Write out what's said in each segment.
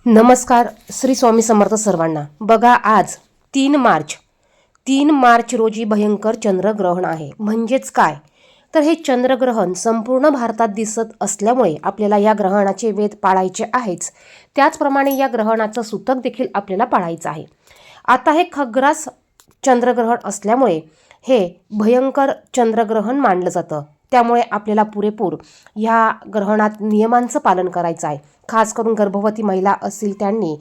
नमस्कार. श्री स्वामी समर्थ सर्वांना. बघा, आज 3 मार्च रोजी भयंकर चंद्रग्रहण आहे. म्हणजेच काय, तर हे चंद्रग्रहण संपूर्ण भारतात दिसत असल्यामुळे आपल्याला या ग्रहणाचे वेध पाळायचे आहेच. त्याचप्रमाणे या ग्रहणाचं सूतक देखील आपल्याला पाळायचं आहे. आता हे खग्रास चंद्रग्रहण असल्यामुळे हे भयंकर चंद्रग्रहण मानलं जातं. त्यामुळे आपल्याला पुरेपूर ह्या ग्रहणात नियमांचं पालन करायचं आहे. खास करून गर्भवती महिला असतील त्यांनी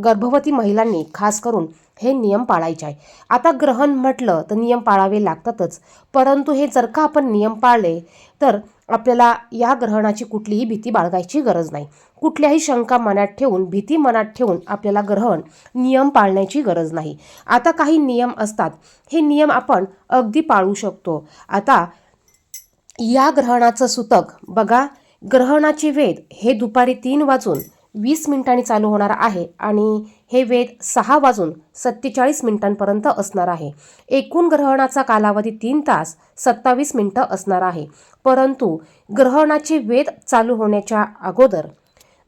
गर्भवती महिलांनी खास करून हे नियम पाळायचे आहे. आता ग्रहण म्हटलं तर नियम पाळावे लागतातच, परंतु हे जर का आपण नियम पाळले तर आपल्याला या ग्रहणाची कुठलीही भीती बाळगायची गरज नाही. कुठल्याही शंका मनात ठेवून, भीती मनात ठेवून आपल्याला ग्रहण नियम पाळण्याची गरज नाही. आता काही नियम असतात, हे नियम आपण अगदी पाळू शकतो. आता या ग्रहणाचं सूतक बघा, ग्रहणाचे वेध हे दुपारी 3:20 चालू होणार आहे आणि हे वेध 6:47 असणार आहे. एकूण ग्रहणाचा कालावधी 3 तास 27 मिनिटं असणार आहे. परंतु ग्रहणाचे वेध चालू होण्याच्या अगोदर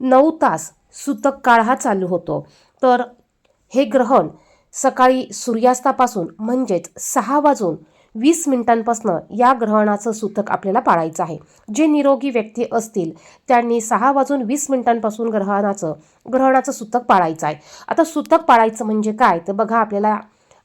9 तास सूतक काळ हा चालू होतो. तर हे ग्रहण सकाळी सूर्यास्तापासून म्हणजेच 6:20 या ग्रहणाचं सूतक आपल्याला पाळायचं आहे. जे निरोगी व्यक्ती असतील त्यांनी 6:20 ग्रहणाचं सूतक पाळायचं आहे. आता सूतक पाळायचं म्हणजे काय, तर बघा,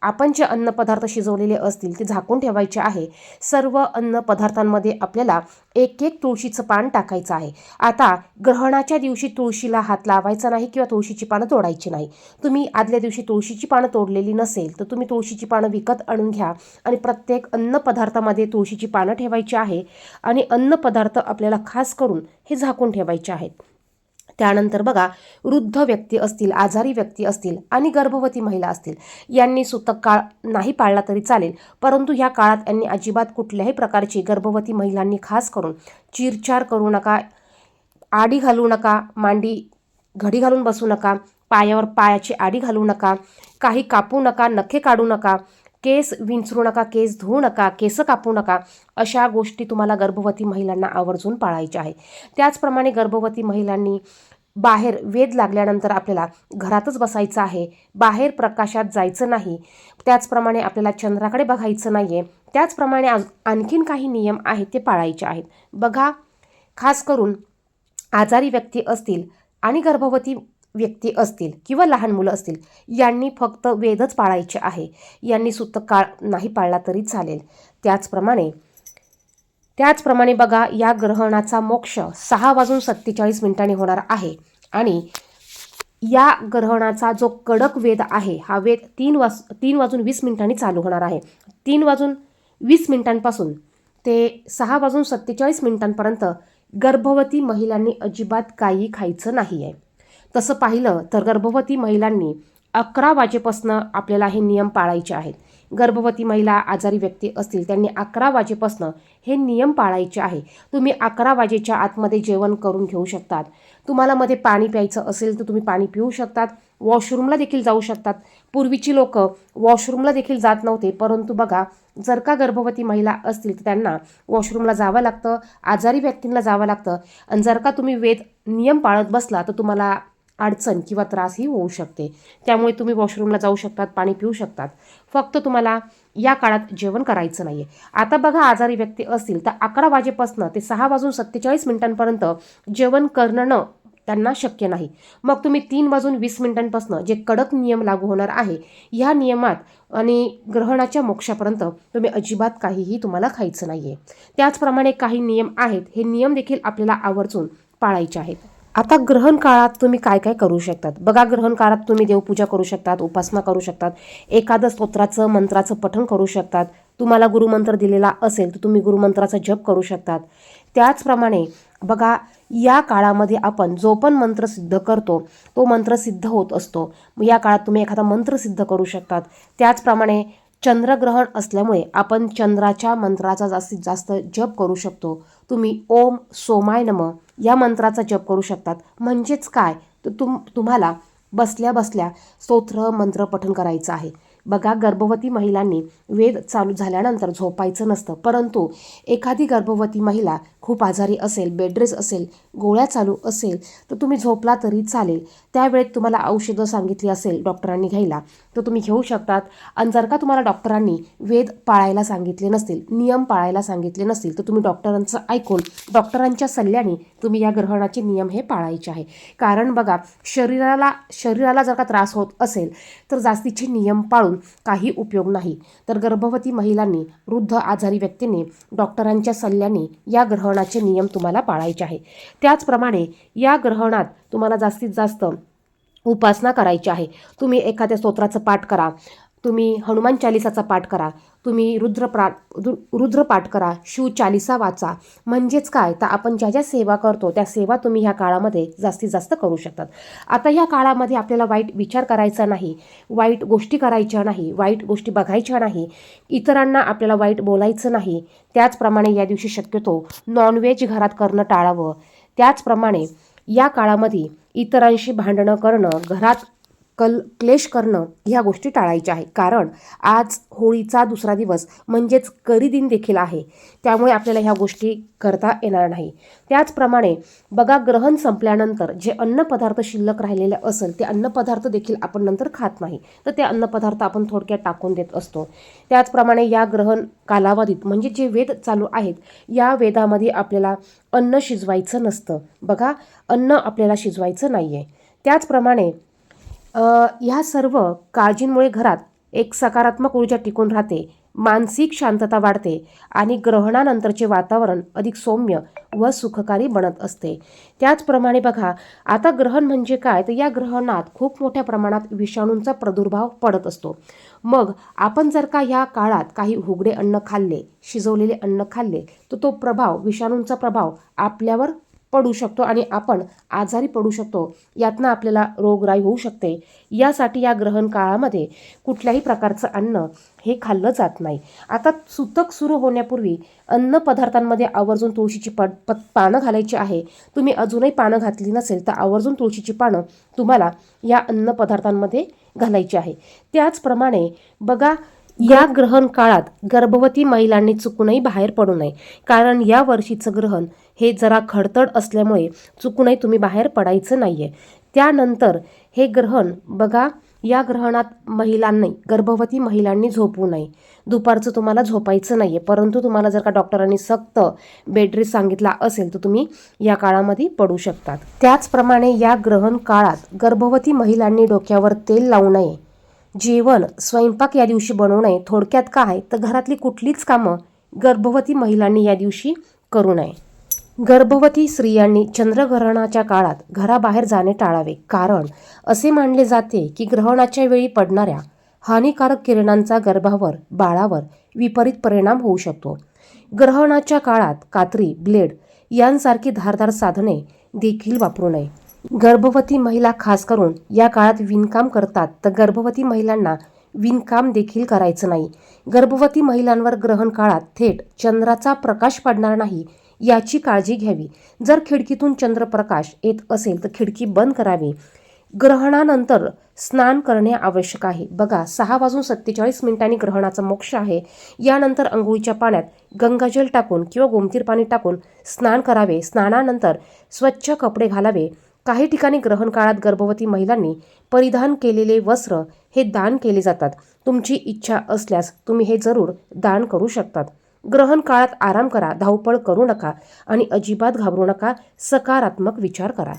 आपण जे अन्नपदार्थ शिजवलेले असतील ते झाकून ठेवायचे आहे. सर्व अन्न पदार्थांमध्ये आपल्याला एक तुळशीचं पान टाकायचं आहे. आता ग्रहणाच्या दिवशी तुळशीला हात लावायचा नाही किंवा तुळशीची पानं तोडायची नाही. तुम्ही आदल्या दिवशी तुळशीची पानं तोडलेली नसेल तर तुम्ही तुळशीची पानं विकत आणून घ्या आणि प्रत्येक अन्नपदार्थामध्ये तुळशीची पानं ठेवायची आहे आणि अन्नपदार्थ आपल्याला खास करून हे झाकून ठेवायचे आहेत. त्यानंतर बघा, वृद्ध व्यक्ती असतील, आजारी व्यक्ती असतील आणि गर्भवती महिला असतील यांनी सूतक काळ नाही पाळला तरी चालेल, परंतु ह्या काळात यांनी अजिबात कुठल्याही प्रकारची, गर्भवती महिलांनी खास करून चिरचार करू नका, आडी घालू नका, मांडी घडी घालून बसू नका, पायावर पायाची आडी घालू नका, काही कापू नका, नखे काढू नका, केस विंचरू नका, केस धुवू नका, केस कापू नका. अशा गोष्टी तुम्हाला गर्भवती महिलांना आवर्जून पाळायच्या आहे. त्याचप्रमाणे गर्भवती महिलांनी बाहेर वेध लागल्यानंतर आपल्याला घरातच बसायचं आहे, बाहेर प्रकाशात जायचं नाही. त्याचप्रमाणे आपल्याला चंद्राकडे बघायचं नाही आहे. त्याचप्रमाणे आणखीन काही नियम आहेत ते पाळायचे आहेत. बघा, खास करून आजारी व्यक्ती असतील आणि गर्भवती व्यक्ती असतील किंवा लहान मुलं असतील यांनी फक्त वेधच पाळायचे आहे. यांनी सूतक काळ नाही पाळला तरी चालेल. त्याचप्रमाणे बघा, या ग्रहणाचा मोक्ष 6:47 होणार आहे आणि या ग्रहणाचा जो कडक वेध आहे हा वेध 3:20 चालू होणार आहे. 3:20 ते 6:47 गर्भवती महिलांनी अजिबात काही खायचं नाही आहे. तसं पाहिलं तर गर्भवती महिलांनी 11 वाजेपासून आपल्याला हे नियम पाळायचे आहेत. गर्भवती महिला, आजारी व्यक्ती असतील त्यांनी 11 वाजेपासून हे नियम पाळायचे आहे. तुम्ही 11 वाजेच्या आतमध्ये जेवण करून घेऊ शकतात. तुम्हाला मध्ये पाणी प्यायचं असेल तर तुम्ही पाणी पिऊ शकतात. वॉशरूमला देखील जाऊ शकतात. पूर्वीची लोक वॉशरूमला देखील जात नव्हते, परंतु बघा, जर का गर्भवती महिला असतील तर त्यांना वॉशरूमला जावं लागतं, आजारी व्यक्तींना जावं लागतं. आणि जर का तुम्ही वेध नियम पाळत बसला तर तुम्हाला अडचण किंवा त्रासही होऊ शकते. त्यामुळे तुम्ही वॉशरूमला जाऊ शकतात, पाणी पिऊ शकतात. फक्त तुम्हाला या काळात जेवण करायचं नाही आहे. आता बघा, आजारी व्यक्ती असतील तर 11 वाजेपासून ते 6:47 जेवण करणं त्यांना शक्य नाही. मग तुम्ही 3:20 जे कडक नियम लागू होणार आहे ह्या नियमात आणि ग्रहणाच्या मोक्षापर्यंत तुम्ही अजिबात काहीही तुम्हाला खायचं नाही आहे. त्याचप्रमाणे काही नियम आहेत, हे नियम देखील आपल्याला आवर्जून पाळायचे आहेत. आता ग्रहण काळात तुम्ही काय काय करू शकतात. बघा, ग्रहण काळात तुम्ही देवपूजा करू शकतात, उपासना करू शकतात, एखादं स्तोत्राचं, मंत्राचं पठण करू शकतात. तुम्हाला गुरुमंत्र दिलेला असेल तर तुम्ही गुरुमंत्राचा जप करू शकतात. त्याचप्रमाणे बघा, या काळामध्ये आपण जो पण मंत्र सिद्ध करतो तो मंत्र सिद्ध होत असतो. या काळात तुम्ही एखादा मंत्र सिद्ध करू शकतात. त्याचप्रमाणे चंद्रग्रहण असल्यामुळे आपण चंद्राच्या मंत्राचा जास्तीत जास्त जप करू शकतो. तुम्ही ओम सोमाय नमः या मंत्राचा जप करू शकतात. म्हणजेच काय, तर तुम्हाला बसल्या बसल्या स्तोत्र मंत्र पठण करायचं आहे. बघा, गर्भवती महिलांनी वेद चालू झाल्यानंतर झोपायचं नसतं, परंतु एखादी गर्भवती महिला खूप आजारी असेल, बेडरेस्ट असेल, गोळ्या चालू असेल तर तुम्ही झोपला तरी चालेल. त्यावेळेत तुम्हाला औषधं सांगितली असेल डॉक्टरांनी घ्यायला तर तुम्ही घेऊ शकतात. आणि जर का तुम्हाला डॉक्टरांनी वेद पाळायला सांगितले नसतील, नियम पाळायला सांगितले नसतील तर तुम्ही डॉक्टरांचं ऐकून डॉक्टरांच्या सल्ल्याने तुम्ही या ग्रहणाचे नियम हे पाळायचे आहे. कारण बघा, शरीराला जर का त्रास होत असेल तर जास्तीचे नियम पाळून काही उपयोग नाही. तर गर्भवती महिलांनी, वृद्ध आजारी व्यक्तींनी डॉक्टरांच्या सल्ल्याने या ग्रहणाचे नियम तुम्हाला पाळायचे आहे. त्याचप्रमाणे या ग्रहणात तुम्हाला जास्तीत जास्त उपासना करायची आहे. तुम्ही एखाद्या स्तोत्राचं पाठ करा, तुम्ही हनुमान चालिसाचा पाठ करा, तुम्ही रुद्र पाठ करा, शिव चालिसा वाचा. म्हणजेच काय तर आपण ज्या ज्या सेवा करतो त्या सेवा तुम्ही ह्या काळामध्ये जास्तीत जास्त करू शकतात. आता ह्या काळामध्ये आपल्याला वाईट विचार करायचा नाही, वाईट गोष्टी करायच्या नाही, वाईट गोष्टी बघायच्या नाही, इतरांना आपल्याला वाईट बोलायचं नाही. त्याचप्रमाणे या दिवशी शक्यतो नॉनव्हेज घरात करणं टाळावं. त्याचप्रमाणे या काळामध्ये इतरांशी भांडणं करणं, घरात क्लेश करणं ह्या गोष्टी टाळायच्या आहे. कारण आज होळीचा दुसरा दिवस म्हणजेच करी देखील आहे, त्यामुळे आपल्याला ह्या गोष्टी करता येणार नाही. त्याचप्रमाणे बघा, ग्रहण संपल्यानंतर जे अन्नपदार्थ शिल्लक राहिलेले असेल ते अन्नपदार्थ देखील आपण नंतर खात नाही, तर ते अन्नपदार्थ आपण थोडक्यात टाकून देत असतो. त्याचप्रमाणे या ग्रहण कालावधीत म्हणजे जे वेद चालू आहेत या वेदामध्ये आपल्याला अन्न शिजवायचं नसतं. बघा, अन्न आपल्याला शिजवायचं नाही आहे. त्याचप्रमाणे ह्या सर्व काळजींमुळे घरात एक सकारात्मक ऊर्जा टिकून राहते, मानसिक शांतता वाढते आणि ग्रहणानंतरचे वातावरण अधिक सौम्य व सुखकारी बनत असते. त्याचप्रमाणे बघा, आता ग्रहण म्हणजे काय तर या ग्रहणात खूप मोठ्या प्रमाणात विषाणूंचा प्रादुर्भाव पडत असतो. मग आपण जर का या काळात काही उघडे अन्न खाल्ले, शिजवलेले अन्न खाल्ले तर तो प्रभाव, विषाणूंचा प्रभाव आपल्यावर पडू शकतो आणि आपण आजारी पडू शकतो. यातनं आपल्याला रोगराई होऊ शकते. यासाठी या ग्रहण काळामध्ये कुठल्याही प्रकारचं अन्न हे खाल्लं जात नाही. आता सुतक सुरू होण्यापूर्वी अन्न पदार्थांमध्ये आवर्जून तुळशीची पानं घालायची आहे. तुम्ही अजूनही पानं घातली नसेल तर आवर्जून तुळशीची पानं तुम्हाला या अन्न पदार्थांमध्ये घालायची आहे. त्याचप्रमाणे बघा, या ग्रहण काळात गर्भवती महिलांनी चुकूनही बाहेर पडू नये. कारण या वर्षीचं ग्रहण हे जरा खडतड असल्यामुळे चुकूनही तुम्ही बाहेर पडायचं नाही आहे. त्यानंतर हे ग्रहण बघा, या ग्रहणात महिलांनी, गर्भवती महिलांनी झोपू नये. दुपारचं तुम्हाला झोपायचं नाही आहे, परंतु तुम्हाला जर का डॉक्टरांनी सक्त बेड रेस्ट सांगितला असेल तर तुम्ही या काळामध्ये पडू शकतात. त्याचप्रमाणे या ग्रहण काळात गर्भवती महिलांनी डोक्यावर तेल लावू नये, जेवण, स्वयंपाक या दिवशी बनवू नये. थोडक्यात काय तर घरातली कुठलीच कामं गर्भवती महिलांनी या दिवशी करू नये. गर्भवती स्त्रियांनी चंद्रग्रहणाच्या काळात घराबाहेर जाणे टाळावे. कारण असे मानले जाते की ग्रहणाच्या वेळी पडणाऱ्या हानिकारक किरणांचा गर्भावर, बाळावर विपरीत परिणाम होऊ शकतो. ग्रहणाच्या काळात कात्री, ब्लेड यांसारखी धारदार साधने देखील वापरू नये. गर्भवती महिला खास करून या काळात विणकाम करतात तर गर्भवती महिलांना विणकाम देखील करायचं नाही. गर्भवती महिलांवर ग्रहण काळात थेट चंद्राचा प्रकाश पडणार नाही याची काळजी घ्यावी. जर खिडकीतून चंद्रप्रकाश येत असेल तर खिडकी बंद करावी. ग्रहणानंतर स्नान करणे आवश्यक आहे. बघा, 6:47 ग्रहणाचा मोक्ष आहे. यानंतर अंघोळीच्या पाण्यात गंगाजल टाकून किंवा गोमतीर पाणी टाकून स्नान करावे. स्नानानंतर स्वच्छ कपडे घालावे. काही ठिकाणी ग्रहण काळात गर्भवती महिलांनी परिधान केलेले वस्त्र हे दान केले जातात. तुमची इच्छा असल्यास तुम्ही हे जरूर दान करू शकतात. ग्रहण काळात आराम करा, धावपळ करू नका आणि अजिबात घाबरू नका. सकारात्मक विचार करा.